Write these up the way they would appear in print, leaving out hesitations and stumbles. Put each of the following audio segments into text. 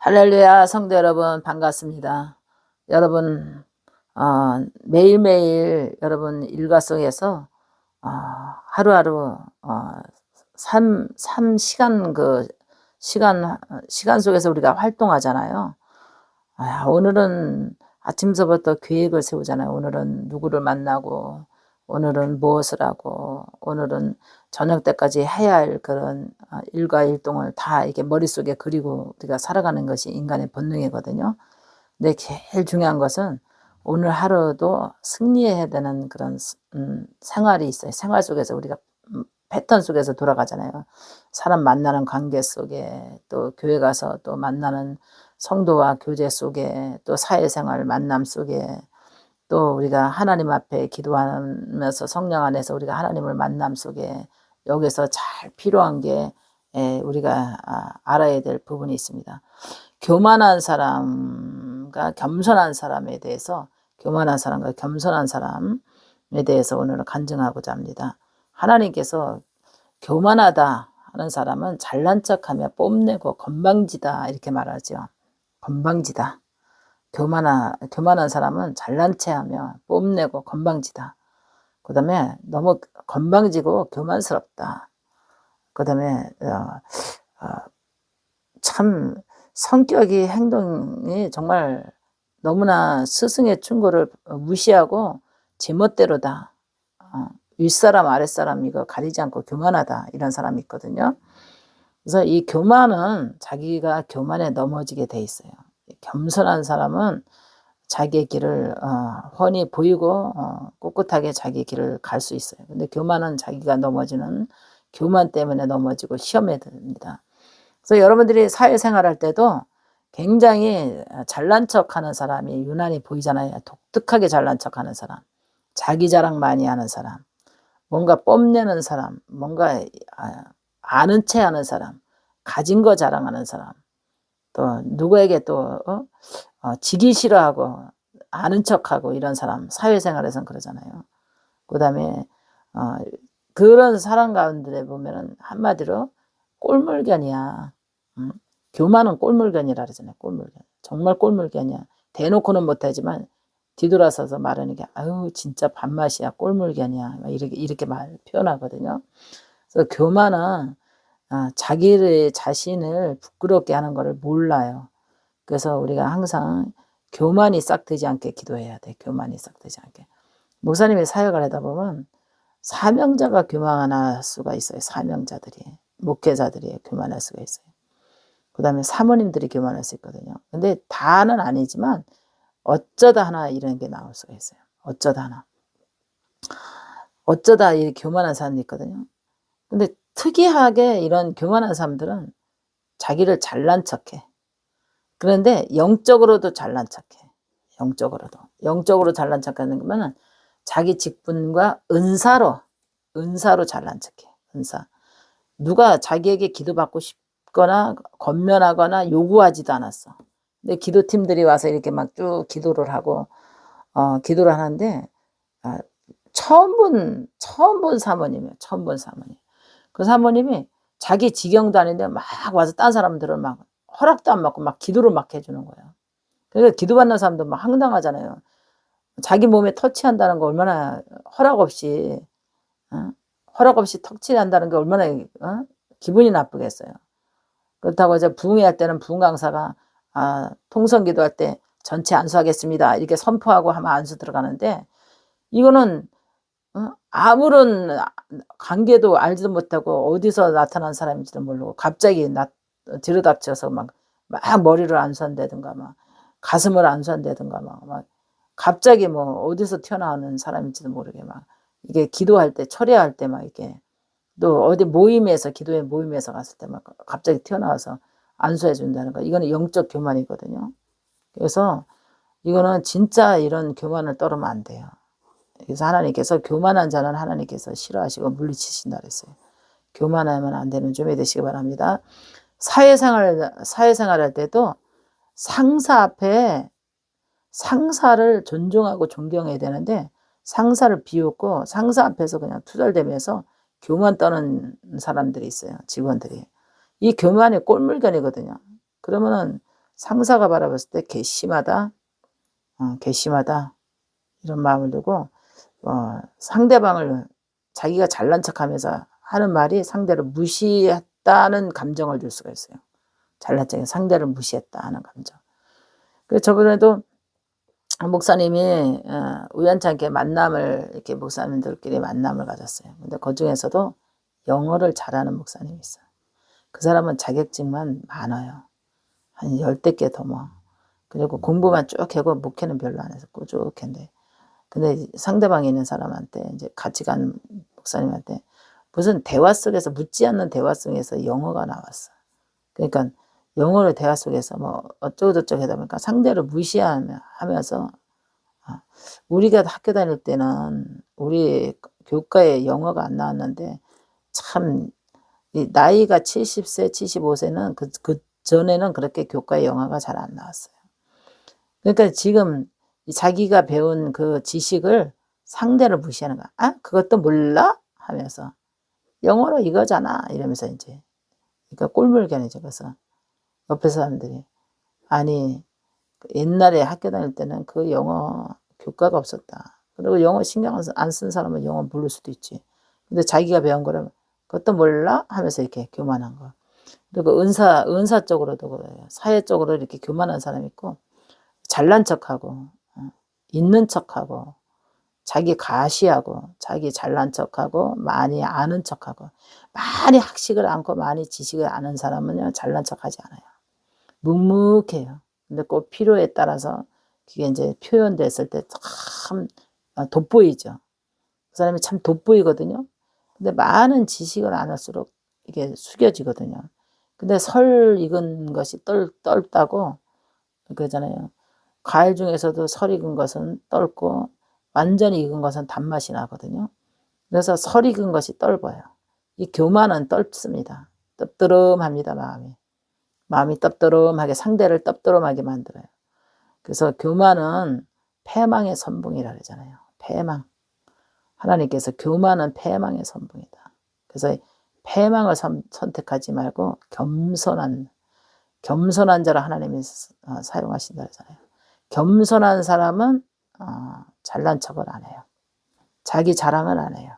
할렐루야, 성도 여러분, 반갑습니다. 여러분, 매일매일 여러분 일과 속에서 어, 하루하루 시간 시간 속에서 우리가 활동하잖아요. 오늘은 아침서부터 계획을 세우잖아요. 오늘은 누구를 만나고, 오늘은 무엇을 하고, 오늘은 저녁 때까지 해야 할 그런 일과 일동을 다 이게 머릿속에 그리고 우리가 살아가는 것이 인간의 본능이거든요. 근데 제일 중요한 것은 오늘 하루도 승리해야 되는 그런 생활이 있어요. 생활 속에서 우리가 패턴 속에서 돌아가잖아요. 사람 만나는 관계 속에, 또 교회 가서 또 만나는 성도와 교제 속에, 또 사회생활 만남 속에, 또 우리가 하나님 앞에 기도하면서 성령 안에서 우리가 하나님을 만남 속에, 여기서 잘 필요한 게 우리가 알아야 될 부분이 있습니다. 교만한 사람과 겸손한 사람에 대해서, 교만한 사람과 겸손한 사람에 대해서 오늘은 간증하고자 합니다. 하나님께서 교만하다 하는 사람은 잘난 척하며 뽐내고 건방지다 이렇게 말하죠. 건방지다. 교만한 사람은 잘난 체하며 뽐내고 건방지다. 그 다음에 너무 건방지고 교만스럽다. 그 다음에 참 성격이, 행동이 정말 너무나 스승의 충고를 무시하고 제멋대로다. 윗사람 아랫사람 이거 가리지 않고 교만하다, 이런 사람이 있거든요. 그래서 이 교만은 자기가 교만에 넘어지게 돼 있어요. 겸손한 사람은 자기의 길을 훤히 보이고 꿋꿋하게 자기 길을 갈 수 있어요. 근데 교만은 자기가 넘어지는, 교만 때문에 넘어지고 시험에 듭니다. 그래서 여러분들이 사회생활할 때도 굉장히 잘난 척하는 사람이 유난히 보이잖아요. 독특하게 잘난 척하는 사람, 자기 자랑 많이 하는 사람, 뭔가 뽐내는 사람, 뭔가 아는 체 하는 사람, 가진 거 자랑하는 사람, 또 누구에게 또 지기 싫어하고 아는 척하고 이런 사람, 사회생활에서는 그러잖아요. 그 다음에 그런 사람 가운데 보면은 한마디로 꼴물견이야. 교만은 꼴물견이라 그러잖아요. 꼴물견. 정말 꼴물견이야. 대놓고는 못하지만 뒤돌아서서 말하는 게 아유 진짜 밥맛이야, 꼴물견이야, 이렇게 표현하거든요. 그래서 교만은 자기를 자신을 부끄럽게 하는 것을 몰라요. 그래서 우리가 항상 교만이 싹트지 않게 기도해야 돼. 교만이 싹트지 않게. 목사님이 사역을 하다 보면 사명자가 교만할 수가 있어요. 사명자들이, 목회자들이 교만할 수가 있어요. 그 다음에 사모님들이 교만할 수 있거든요. 근데 다는 아니지만 어쩌다 하나 이런 게 나올 수가 있어요. 어쩌다 하나. 어쩌다 이 교만한 사람이 있거든요. 근데 특이하게 이런 교만한 사람들은 자기를 잘난 척해. 그런데 영적으로도 잘난 척해. 영적으로 잘난 척하는 거면은 자기 직분과 은사로 잘난 척해. 은사. 누가 자기에게 기도받고 싶거나 권면하거나 요구하지도 않았어. 근데 기도팀들이 와서 이렇게 막 쭉 기도를 하고 기도를 하는데 처음 본 사모님이에요. 처음 본 사모님. 그 사모님이 자기 지경도 아닌데 막 와서 딴 사람들을 막 허락도 안 받고 막 기도를 막 해주는 거예요. 그러니까 기도받는 사람도 막 황당하잖아요. 자기 몸에 터치한다는 거 얼마나 허락 없이 터치한다는 게 얼마나 기분이 나쁘겠어요. 그렇다고 이제 부흥회할 때는 부흥 강사가 통성 기도할 때 전체 안수하겠습니다 이렇게 선포하고 하면 안수 들어가는데, 이거는 아무런 관계도 알지도 못하고 어디서 나타난 사람인지도 모르고 갑자기 들여닥쳐서 막 머리를 안수한다든가 막 가슴을 안수한다든가 막 갑자기 뭐 어디서 튀어나오는 사람인지도 모르게 막 이게 기도할 때 철회할 때 막 이렇게 또 어디 모임에서, 기도회 모임에서 갔을 때 막 갑자기 튀어나와서 안수해 준다는 거, 이거는 영적 교만이거든요. 그래서 이거는 진짜 이런 교만을 떨으면 안 돼요. 그래서 하나님께서 교만한 자는 하나님께서 싫어하시고 물리치신다 그랬어요. 교만하면 안 되는 준비 되시기 바랍니다. 사회생활 할 때도 상사 앞에 상사를 존중하고 존경해야 되는데 상사를 비웃고 상사 앞에서 그냥 투덜대면서 교만 떠는 사람들이 있어요. 직원들이. 이 교만이 꼴물견이거든요. 그러면은 상사가 바라봤을 때 괘씸하다, 괘씸하다 이런 마음을 두고 상대방을 자기가 잘난 척하면서 하는 말이 상대를 무시했다는 감정을 줄 수가 있어요. 잘난 척해 상대를 무시했다 하는 감정. 그래서 저번에도 목사님이 우연찮게 만남을 이렇게 목사님들끼리 만남을 가졌어요. 근데 그 중에서도 영어를 잘하는 목사님이 있어요. 그 사람은 자격증만 많아요. 한 10대 개 넘어. 그리고 공부만 쭉 하고 목회는 별로 안 해서 꾸준한데. 근데 상대방에 있는 사람한테 이제 같이 간 목사님한테 무슨 대화 속에서 묻지 않는 대화 속에서 영어가 나왔어. 그러니까 영어로 대화 속에서 뭐 어쩌고저쩌고 하다 보니까 상대를 무시하면서 우리가 학교 다닐 때는 우리 교과에 영어가 안 나왔는데 참 나이가 70세, 75세는 그 전에는 그렇게 교과에 영어가 잘 안 나왔어요. 그러니까 지금 자기가 배운 그 지식을 상대를 무시하는 거야. 아, 그것도 몰라? 하면서 영어로 이거잖아. 이러면서 이제 그러니까 꼴물견이죠. 그래서 옆에 사람들이 아니 옛날에 학교 다닐 때는 그 영어 교과가 없었다. 그리고 영어 신경 안 쓴 사람은 영어 모를 수도 있지. 근데 자기가 배운 거를 그것도 몰라? 하면서 이렇게 교만한 거. 그리고 은사 쪽으로도 그래요. 사회 쪽으로 이렇게 교만한 사람이 있고 잘난 척하고 있는 척하고 자기 가시하고 자기 잘난 척하고 많이 아는 척하고 많이 학식을 않고 많이 지식을 아는 사람은요 잘난 척하지 않아요. 묵묵해요. 근데 꼭 필요에 따라서 그게 이제 표현됐을 때 참 돋보이죠. 그 사람이 참 돋보이거든요. 근데 많은 지식을 안 할수록 이게 숙여지거든요. 근데 설 익은 것이 떫다고 그러잖아요. 과일 중에서도 설 익은 것은 떫고 완전히 익은 것은 단맛이 나거든요. 그래서 설 익은 것이 떫어요. 이 교만은 떫습니다. 떡드름합니다, 마음이. 마음이 떡드름하게 상대를 떡드름하게 만들어요. 그래서 교만은 패망의 선봉이라 그러잖아요. 패망. 하나님께서 교만은 패망의 선봉이다. 그래서 패망을 선택하지 말고 겸손한 자를 하나님이 사용하신다 그러잖아요. 겸손한 사람은 잘난 척을 안 해요. 자기 자랑을 안 해요.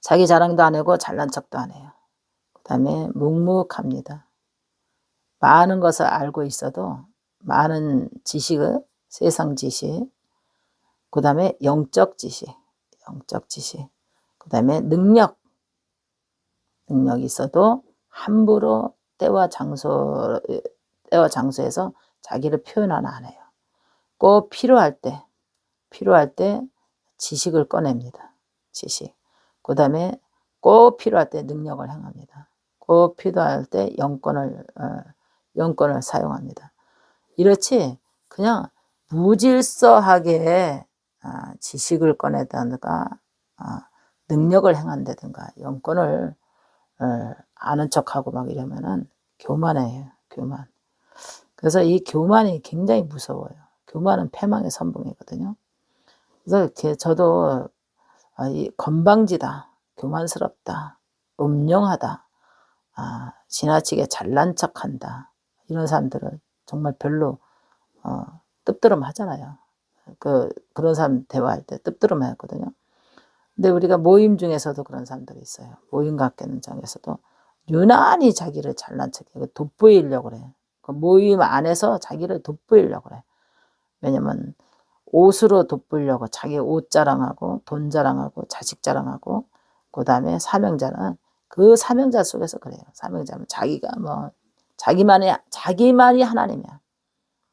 자기 자랑도 안 하고 잘난 척도 안 해요. 그 다음에 묵묵합니다. 많은 것을 알고 있어도 많은 지식을 세상 지식, 그 다음에 영적 지식, 그 다음에 능력이 있어도 함부로 때와 장소에서 자기를 표현은 안 해요. 꼭 필요할 때 지식을 꺼냅니다. 지식. 그 다음에 꼭 필요할 때 능력을 행합니다. 꼭 필요할 때 영권을 사용합니다. 이렇지 그냥 무질서하게 지식을 꺼내다든가 능력을 행한다든가 영권을 아는 척하고 막 이러면은 교만해요. 교만. 그래서 이 교만이 굉장히 무서워요. 교만은 패망의 선봉이거든요. 그래서 저도 이 건방지다, 교만스럽다, 음흉하다, 지나치게 잘난 척한다 이런 사람들은 정말 별로 뜨뜨름 하잖아요. 그런 사람 대화할 때 뜨뜨름 하거든요. 근데 우리가 모임 중에서도 그런 사람들이 있어요. 모임 같은 장에서도 유난히 자기를 잘난 척해 돋보이려고 그래. 그 모임 안에서 자기를 돋보이려고 그래. 왜냐면 옷으로 돋보이려고 자기 옷 자랑하고 돈 자랑하고 자식 자랑하고 그 다음에 사명자는 그 사명자 속에서 그래요. 사명자는 자기가 뭐 자기만이 하나님이야.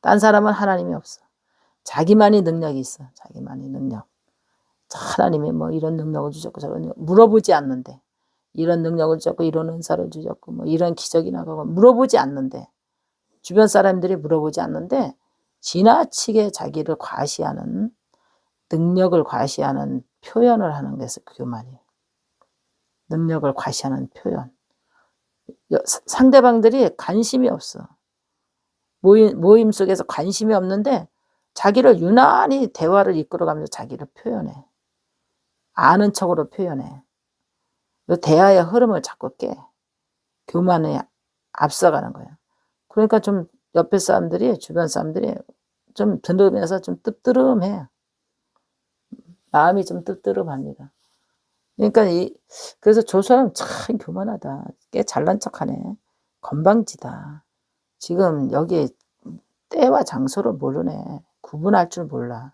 딴 사람은 하나님이 없어. 자기만이 능력이 있어. 자기만이 능력. 하나님이 뭐 이런 능력을 주셨고 저런 물어보지 않는데 이런 능력을 주셨고 이런 은사를 주셨고 뭐 이런 기적이 나가고 물어보지 않는데 주변 사람들이 물어보지 않는데 지나치게 자기를 과시하는 능력을 과시하는 표현을 하는 것이 교만이에요. 능력을 과시하는 표현. 상대방들이 관심이 없어. 모임 속에서 관심이 없는데 자기를 유난히 대화를 이끌어가면서 자기를 표현해. 아는 척으로 표현해. 대화의 흐름을 자꾸 깨. 교만에 앞서가는 거예요. 그러니까 좀 옆에 사람들이, 주변 사람들이 좀 들으면서 좀 뜨뜨름해. 마음이 좀 뜨뜨름합니다. 그러니까 그래서 저 사람 참 교만하다. 꽤 잘난 척하네. 건방지다. 지금 여기 때와 장소를 모르네. 구분할 줄 몰라.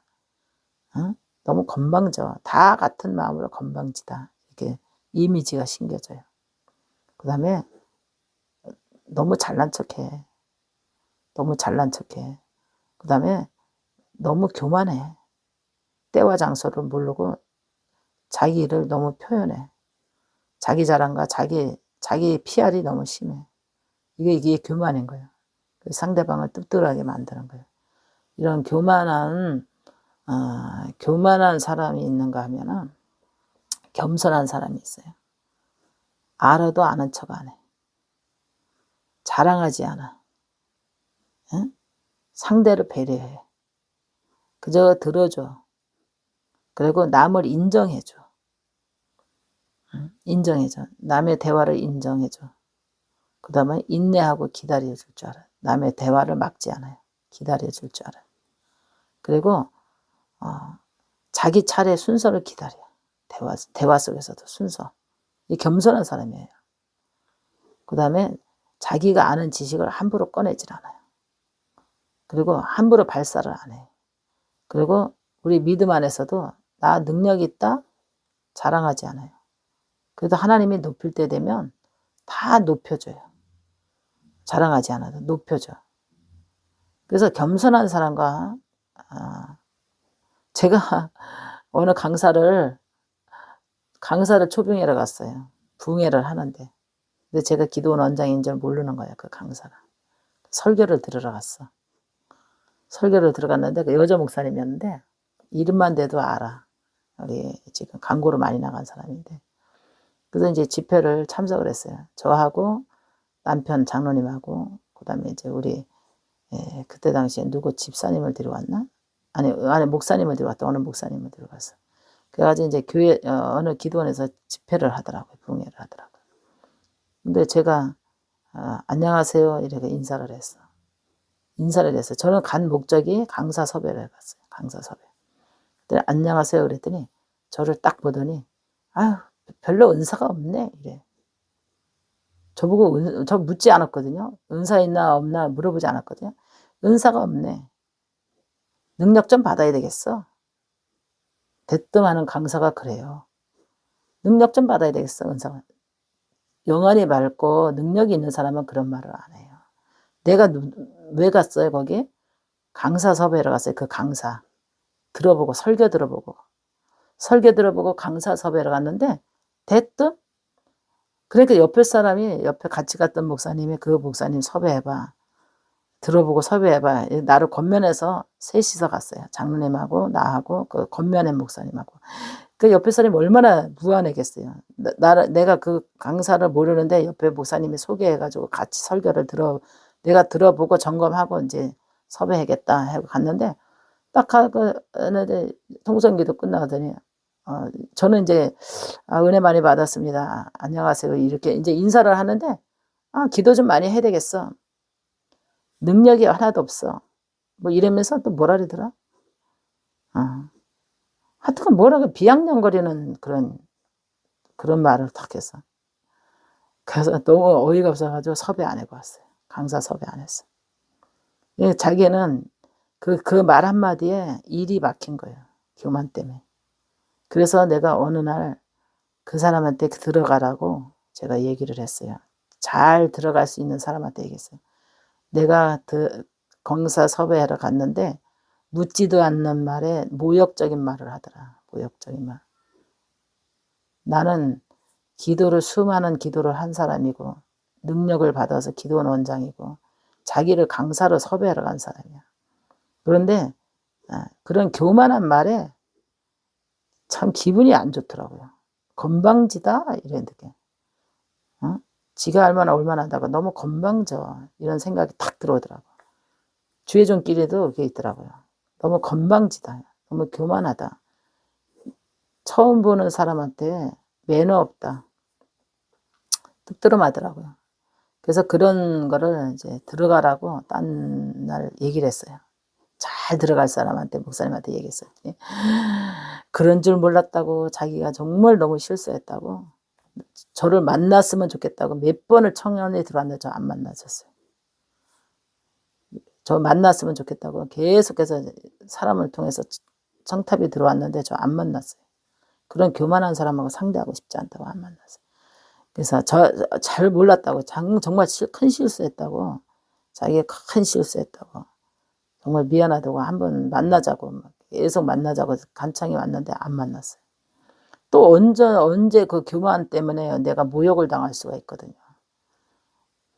어? 너무 건방져. 다 같은 마음으로 건방지다. 이렇게 이미지가 심겨져요. 그 다음에 너무 잘난 척해. 너무 잘난 척해. 그 다음에 너무 교만해. 때와 장소를 모르고 자기 일을 너무 표현해. 자기 자랑과 자기 PR이 너무 심해. 이게 교만인 거예요. 상대방을 뜰뜰하게 만드는 거예요. 이런 교만한 사람이 있는가 하면은 겸손한 사람이 있어요. 알아도 아는 척 안 해. 자랑하지 않아. 응? 상대를 배려해. 그저 들어줘. 그리고 남을 인정해줘. 인정해줘. 남의 대화를 인정해줘. 그 다음에 인내하고 기다려줄 줄 알아요. 남의 대화를 막지 않아요. 기다려줄 줄 알아요. 그리고 자기 차례 순서를 기다려요. 대화 속에서도 순서. 이 겸손한 사람이에요. 그 다음에 자기가 아는 지식을 함부로 꺼내질 않아요. 그리고 함부로 발사를 안 해요. 그리고 우리 믿음 안에서도 나 능력 있다 자랑하지 않아요. 그래도 하나님이 높일 때 되면 다 높여줘요. 자랑하지 않아도 높여줘. 그래서 겸손한 사람과 제가 어느 강사를 초빙하러 갔어요. 부흥회를 하는데. 근데 제가 기도원 원장인 줄 모르는 거예요. 그 강사가. 설교를 들으러 갔어. 설교를 들어갔는데 그 여자 목사님이었는데 이름만 대도 알아. 우리 지금 광고로 많이 나간 사람인데. 그래서 이제 집회를 참석을 했어요. 저하고 남편 장로님하고 그다음에 이제 우리 그때 당시에 누구 집사님을 데려왔나? 아니 목사님을 데려왔다. 어느 목사님을 데려갔어. 그래가지고 이제 교회 어느 기도원에서 집회를 하더라고요. 부흥회를 하더라고요. 근데 제가 안녕하세요 이렇게 인사를 했어. 저는 간 목적이 강사 섭외를 갔어요. 강사 섭외. 그랬더니 안녕하세요 그랬더니 저를 딱 보더니 아유 별로 은사가 없네 이래. 저보고 저 묻지 않았거든요. 은사 있나 없나 물어보지 않았거든요. 은사가 없네. 능력 좀 받아야 되겠어. 대뜸 하는 강사가 그래요. 능력 좀 받아야 되겠어. 은사가. 영안이 맑고 능력이 있는 사람은 그런 말을 안 해요. 내가 왜 갔어요 거기? 강사 섭외하러 갔어요. 그 강사. 들어보고 설교 들어보고 강사 섭외하러 갔는데 대뜸 그러니까 옆에 같이 갔던 목사님이 그 목사님 섭외해봐. 들어보고 섭외해봐. 나를 권면해서 셋이서 갔어요. 장로님하고 나하고 그 권면한 목사님하고. 그 옆에 사람이 얼마나 무안했겠어요. 내가 그 강사를 모르는데 옆에 목사님이 소개해가지고 같이 설교를 내가 들어보고 점검하고 이제 섭외하겠다 하고 갔는데 딱 하고 통성기도 끝나더니 저는 이제 은혜 많이 받았습니다. 안녕하세요. 이렇게 이제 인사를 하는데 기도 좀 많이 해야 되겠어. 능력이 하나도 없어. 뭐 이러면서 또 뭐라 그러더라? 하여튼 뭐라고 비아냥거리는 그런 말을 딱 했어. 그래서 너무 어이가 없어가지고 섭외 안 해고 왔어요. 강사 섭외 안 했어. 자기는 그 말 한마디에 일이 막힌 거예요. 교만 때문에. 그래서 내가 어느 날 그 사람한테 들어가라고 제가 얘기를 했어요. 잘 들어갈 수 있는 사람한테 얘기했어요. 내가 강사 섭외하러 갔는데 묻지도 않는 말에 모욕적인 말을 하더라. 모욕적인 말. 나는 수많은 기도를 한 사람이고 능력을 받아서 기도원 원장이고 자기를 강사로 섭외하러 간 사람이야. 그런데 그런 교만한 말에 참 기분이 안 좋더라고요. 건방지다 이런 느낌. 지가 얼마나 한다고 너무 건방져 이런 생각이 딱 들어오더라고. 주의종끼리도 그게 있더라고요. 너무 건방지다. 너무 교만하다. 처음 보는 사람한테 매너 없다. 뚝ጥ름하더라고요. 그래서 그런 거를 이제 들어가라고 딴 날 얘기를 했어요. 잘 들어갈 사람한테 목사님한테 얘기했어요. 그런 줄 몰랐다고, 자기가 정말 너무 실수했다고, 저를 만났으면 좋겠다고 몇 번을 청원에 들어왔는데 저 안 만났었어요. 저 만났으면 좋겠다고 계속해서 사람을 통해서 청탑이 들어왔는데 저 안 만났어요. 그런 교만한 사람하고 상대하고 싶지 않다고 안 만났어요. 그래서 잘 몰랐다고, 정말 큰 실수했다고, 자기가 큰 실수했다고, 정말 미안하다고 한번 만나자고 계속 만나자고 간청이 왔는데 안 만났어요. 또 언제 그 교만 때문에 내가 모욕을 당할 수가 있거든요.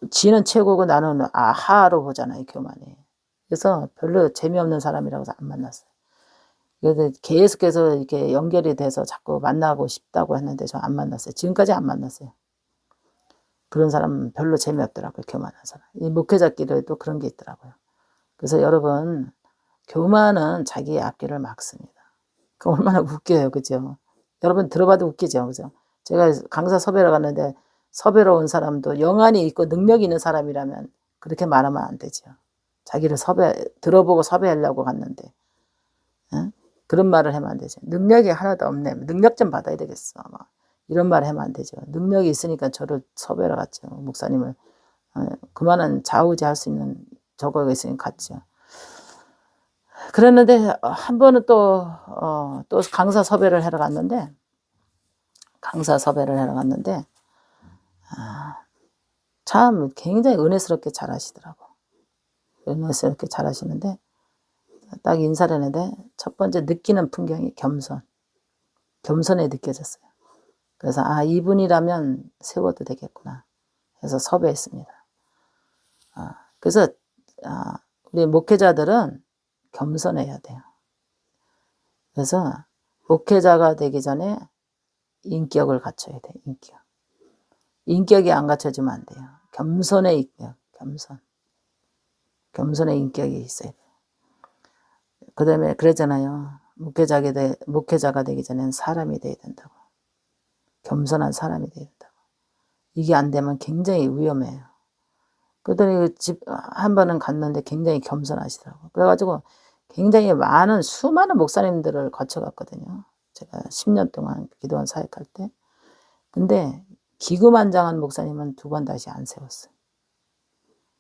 지는 최고고 나는 하로 보잖아요, 교만이. 그래서 별로 재미없는 사람이라고 해서 안 만났어요. 그래서 계속해서 이렇게 연결이 돼서 자꾸 만나고 싶다고 했는데 저 안 만났어요. 지금까지 안 만났어요. 그런 사람 별로 재미없더라고요, 교만한 사람. 이 목회자끼리도 그런 게 있더라고요. 그래서 여러분, 교만은 자기의 앞길을 막습니다. 그 얼마나 웃겨요, 그죠? 여러분 들어봐도 웃기죠, 그죠? 제가 강사 섭외를 갔는데 섭외로 온 사람도 영안이 있고 능력이 있는 사람이라면 그렇게 말하면 안 되죠. 자기를 들어보고 섭외하려고 갔는데, 응? 그런 말을 하면 안 되죠. 능력이 하나도 없네. 능력 좀 받아야 되겠어. 막 이런 말을 하면 안 되죠. 능력이 있으니까 저를 섭외를 갔죠. 목사님을. 그만한 좌우지할 수 있는 저거가 있으니까 갔죠. 그랬는데 한 번은 또 강사 섭외를 하러 갔는데, 참 굉장히 은혜스럽게 잘하시더라고. 은혜스럽게 잘하시는데 딱 인사를 했는데 첫 번째 느끼는 풍경이 겸손에 느껴졌어요. 그래서 이분이라면 세워도 되겠구나 해서 섭외했습니다. 그래서 우리 목회자들은 겸손해야 돼요. 그래서 목회자가 되기 전에 인격을 갖춰야 돼요. 인격이 안 갖춰지면 안 돼요. 겸손의 인격, 겸손의 인격이 있어야 돼요. 그 다음에 그러잖아요. 목회자가 되기 전에는 사람이 돼야 된다고. 겸손한 사람이 돼야 된다고. 이게 안 되면 굉장히 위험해요. 그랬더니 집 한 번은 갔는데 굉장히 겸손하시더라고요. 그래가지고 굉장히 수많은 목사님들을 거쳐갔거든요. 제가 10년 동안 기도원 사역할 때. 근데 기구만장한 목사님은 2번 다시 안 세웠어요.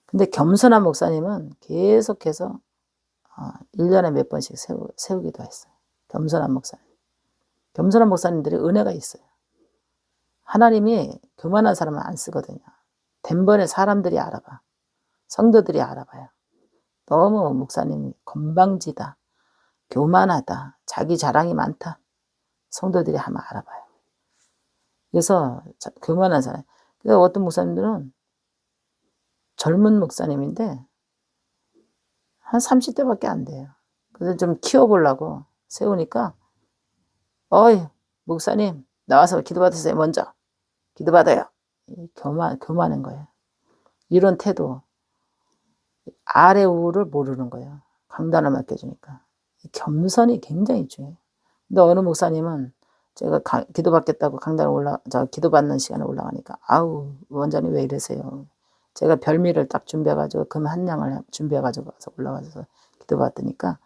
근데 겸손한 목사님은 계속해서 1년에 몇 번씩 세우기도 했어요. 겸손한 목사님들이 은혜가 있어요. 하나님이 교만한 사람은 안 쓰거든요. 덴번에 사람들이 알아봐. 성도들이 알아봐요. 너무 목사님이 건방지다, 교만하다, 자기 자랑이 많다. 성도들이 한번 알아봐요. 그래서 교만한 사람. 그래서 어떤 목사님들은 젊은 목사님인데 한 30대밖에 안 돼요. 그래서 좀 키워보려고 세우니까 어이 목사님 나와서 기도받으세요. 먼저 기도받아요. 교만한 거예요. 이런 태도. 아래 우를 모르는 거예요. 강단을 맡겨주니까. 겸손이 굉장히 중요해요. 근데 어느 목사님은 제가 기도받겠다고 강단에 기도받는 시간에 올라가니까 원장님 왜 이러세요? 제가 별미를 딱 준비해가지고 금 한 양을 준비해가지고 올라가서 기도받으니까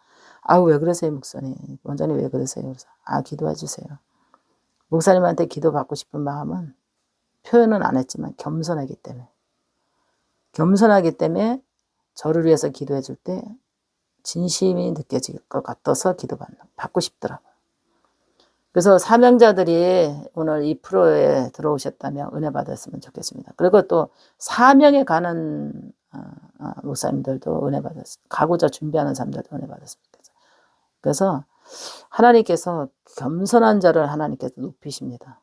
왜 그러세요 목사님? 원장님 왜 그러세요? 그래서 기도해 주세요. 목사님한테 기도받고 싶은 마음은 표현은 안 했지만 겸손하기 때문에 저를 위해서 기도해 줄 때 진심이 느껴질 것 같아서 받고 싶더라고요. 그래서 사명자들이 오늘 이 프로에 들어오셨다면 은혜 받았으면 좋겠습니다. 그리고 또 사명에 가는 목사님들도 은혜 가고자 준비하는 사람들도 은혜 받았으면 좋겠어요. 그래서 하나님께서 겸손한 자를 하나님께서 높이십니다.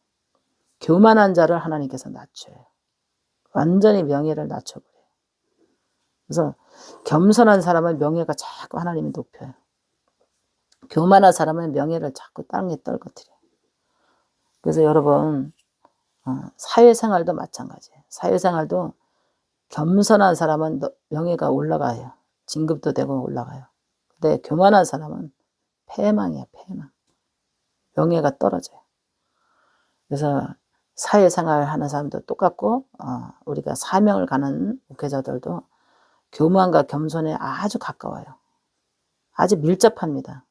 교만한 자를 하나님께서 낮춰요. 완전히 명예를 낮춰버려요. 그래서 겸손한 사람은 명예가 자꾸 하나님이 높여요. 교만한 사람은 명예를 자꾸 땅에 떨어뜨려요. 그래서 여러분 사회생활도 마찬가지예요. 사회생활도 겸손한 사람은 명예가 올라가요. 진급도 되고 올라가요. 근데 교만한 사람은 패망이에요. 패망. 명예가 떨어져요. 그래서 사회생활 하는 사람도 똑같고 우리가 사명을 가는 목회자들도 교만과 겸손에 아주 가까워요. 아주 밀접합니다.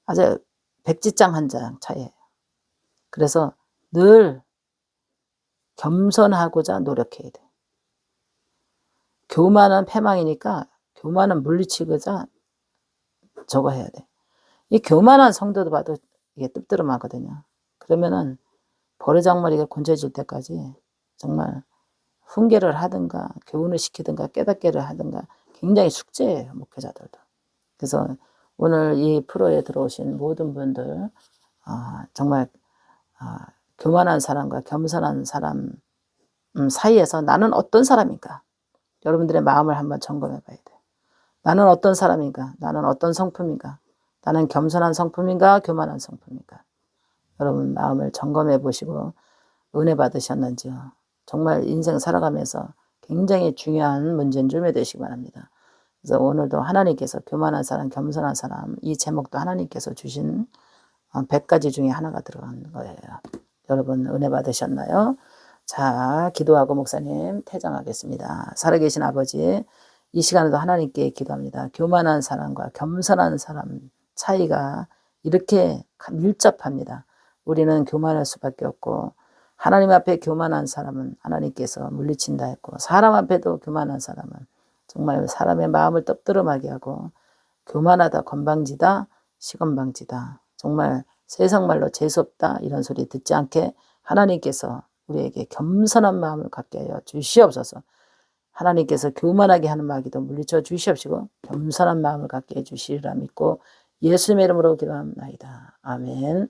아주 백지장 한 장 차이예요. 그래서 늘 겸손하고자 노력해야 돼. 교만은 패망이니까 교만은 물리치고자 저거 해야 돼. 이 교만한 성도도 봐도 이게 뜸뜨름하거든요. 그러면은 버르장머리가 곤져질 때까지 정말 훈계를 하든가 교훈을 시키든가 깨닫게를 하든가 굉장히 숙제예요, 목회자들도. 그래서 오늘 이 프로에 들어오신 모든 분들 정말 교만한 사람과 겸손한 사람 사이에서 나는 어떤 사람인가? 여러분들의 마음을 한번 점검해 봐야 돼요. 나는 어떤 사람인가? 나는 어떤 성품인가? 나는 겸손한 성품인가? 교만한 성품인가? 여러분 마음을 점검해 보시고 은혜 받으셨는지요. 정말 인생 살아가면서 굉장히 중요한 문제인 줄 믿으시기 바랍니다. 그래서 오늘도 하나님께서 교만한 사람, 겸손한 사람 이 제목도 하나님께서 주신 100가지 중에 하나가 들어간 거예요. 여러분 은혜 받으셨나요? 자, 기도하고 목사님 퇴장하겠습니다. 살아계신 아버지, 이 시간에도 하나님께 기도합니다. 교만한 사람과 겸손한 사람 차이가 이렇게 밀접합니다. 우리는 교만할 수밖에 없고 하나님 앞에 교만한 사람은 하나님께서 물리친다 했고 사람 앞에도 교만한 사람은 정말 사람의 마음을 떡드름하게 하고 교만하다, 건방지다, 시건방지다. 정말 세상말로 재수없다 이런 소리 듣지 않게 하나님께서 우리에게 겸손한 마음을 갖게 하여 주시옵소서. 하나님께서 교만하게 하는 마귀도 물리쳐 주시옵시고 겸손한 마음을 갖게 해 주시리라 믿고 예수님의 이름으로 기도합니다. 아멘.